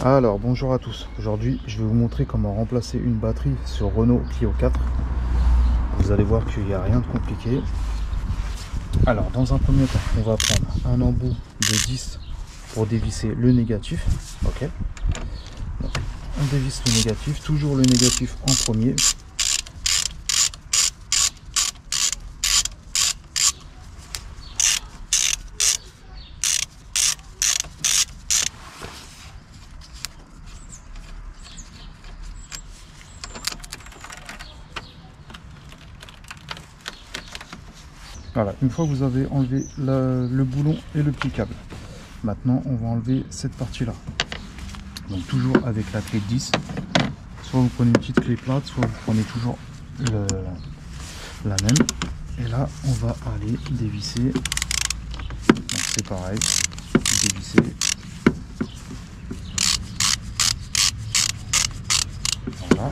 Alors bonjour à tous, aujourd'hui je vais vous montrer comment remplacer une batterie sur Renault Clio 4. Vous allez voir qu'il n'y a rien de compliqué. Alors dans un premier temps, on va prendre un embout de 10 pour dévisser le négatif. Ok. Donc, on dévisse le négatif, toujours le négatif en premier. Voilà, une fois que vous avez enlevé le boulon et le petit câble, maintenant on va enlever cette partie là. Donc toujours avec la clé 10, soit vous prenez une petite clé plate, soit vous prenez toujours la même. Et là on va aller dévisser. Donc c'est pareil, dévisser. Voilà.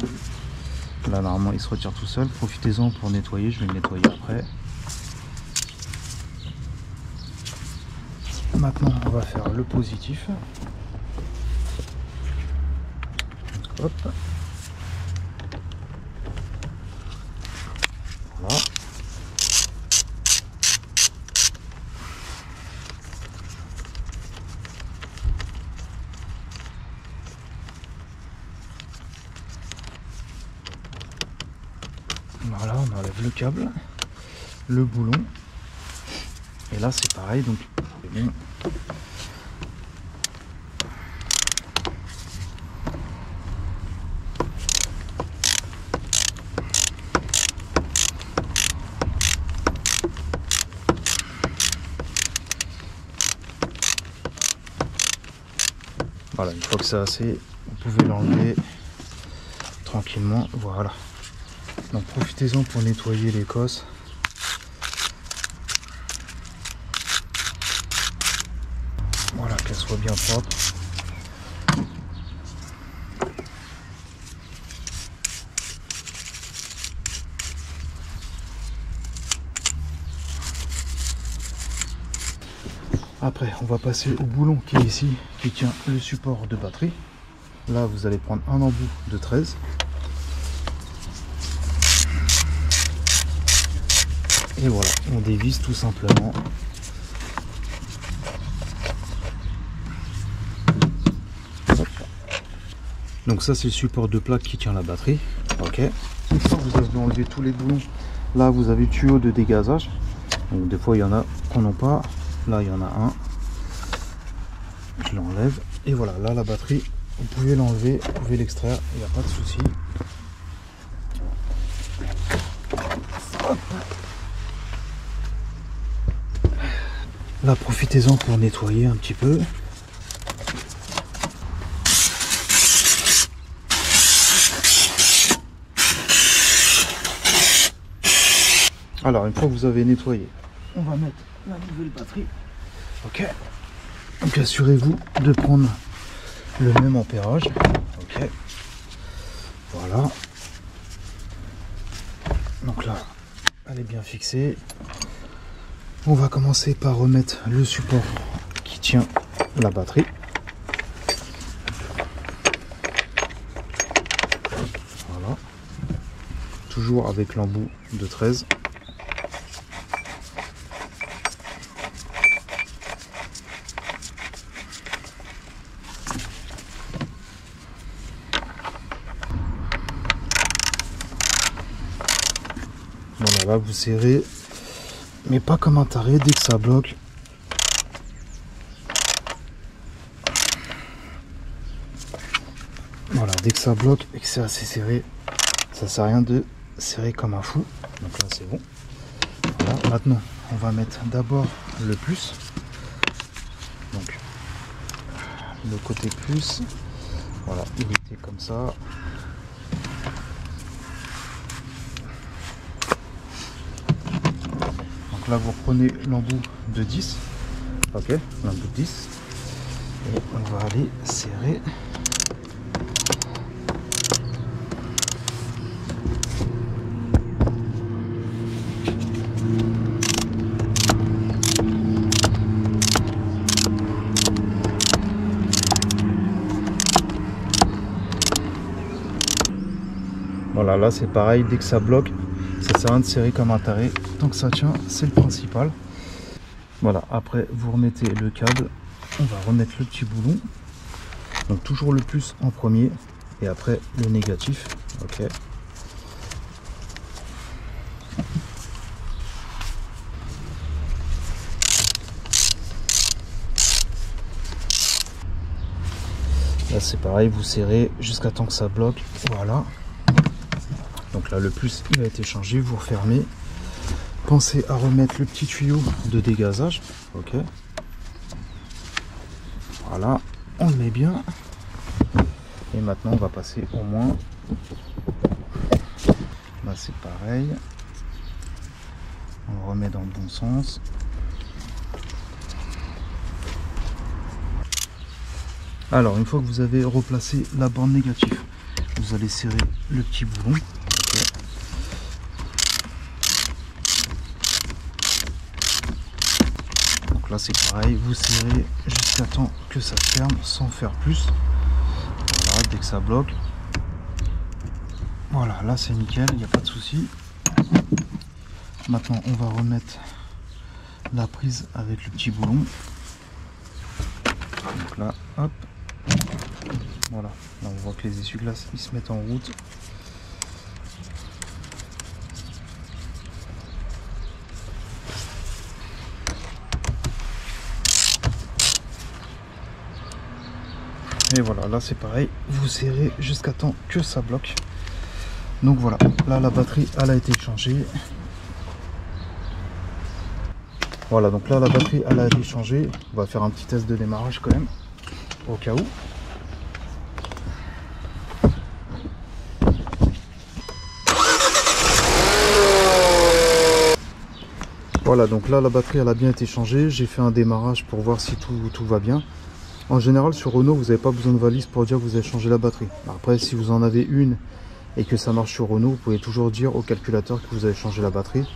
Là normalement il se retire tout seul. Profitez-en pour nettoyer, je vais le nettoyer après. Maintenant on va faire le positif. Hop. Voilà. Voilà, on enlève le câble, le boulon. Et là c'est pareil, donc bon. Voilà, une fois que c'est assez, vous pouvez l'enlever tranquillement. Voilà. Donc profitez-en pour nettoyer les cosses. Voilà, qu'elle soit bien propre. Après, on va passer au boulon qui est ici, qui tient le support de batterie. Là, vous allez prendre un embout de 13. Et voilà, on dévisse tout simplement. Hop. Donc ça, c'est le support de plaque qui tient la batterie. Ok. Une fois que vous avez enlevé tous les boulons, là, vous avez le tuyau de dégazage. Donc des fois, il y en a qu'on n'a pas. Là, il y en a un. Je l'enlève. Et voilà, là, la batterie, vous pouvez l'enlever, vous pouvez l'extraire, il n'y a pas de souci. Hop. Là, profitez-en pour nettoyer un petit peu. Alors, une fois que vous avez nettoyé, on va mettre la nouvelle batterie. Ok. Donc assurez-vous de prendre le même ampérage. Ok. Voilà. Donc là, elle est bien fixée. On va commencer par remettre le support qui tient la batterie. Voilà. Toujours avec l'embout de 13. Voilà, là vous serrez, mais pas comme un taré. Dès que ça bloque, voilà, dès que ça bloque et que c'est assez serré, ça sert à rien de serrer comme un fou. Donc là c'est bon. Voilà, maintenant on va mettre d'abord le plus, donc le côté plus. Voilà, il était comme ça. Là vous reprenez l'embout de 10. Ok, l'embout de 10. Et on va aller serrer. Voilà, là c'est pareil, dès que ça bloque, ça sert à rien de serrer comme un taré. Tant que ça tient, c'est le principal. Voilà, après vous remettez le câble, on va remettre le petit boulon. Donc toujours le plus en premier et après le négatif. Ok. Là c'est pareil, vous serrez jusqu'à temps que ça bloque. Voilà. Donc là le plus il a été changé, vous refermez. Pensez à remettre le petit tuyau de dégazage. Ok. Voilà, on le met bien. Et maintenant on va passer au moins. Là c'est pareil. On le remet dans le bon sens. Alors une fois que vous avez replacé la borne négative, vous allez serrer le petit boulon. Okay. Donc là c'est pareil, vous serrez jusqu'à temps que ça ferme sans faire plus. Voilà, dès que ça bloque. Voilà, là c'est nickel, il n'y a pas de souci. Maintenant on va remettre la prise avec le petit boulon. Donc là, hop. Voilà, là on voit que les essuie-glaces ils se mettent en route. Et voilà, là c'est pareil, vous serrez jusqu'à temps que ça bloque. Donc voilà, là la batterie elle a été changée. Voilà, donc là la batterie elle a été changée. On va faire un petit test de démarrage quand même, au cas où. Voilà, donc là la batterie elle a bien été changée. J'ai fait un démarrage pour voir si tout va bien. En général sur Renault vous n'avez pas besoin de valise pour dire que vous avez changé la batterie. Après si vous en avez une et que ça marche sur Renault, vous pouvez toujours dire au calculateur que vous avez changé la batterie.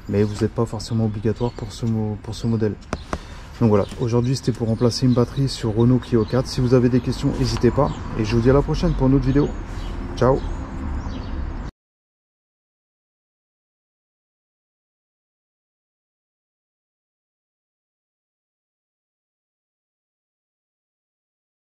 Mais vous n'êtes pas forcément obligatoire pour ce modèle. Donc voilà, aujourd'hui c'était pour remplacer une batterie sur Renault Clio 4. Si vous avez des questions, n'hésitez pas. Et je vous dis à la prochaine pour une autre vidéo. Ciao!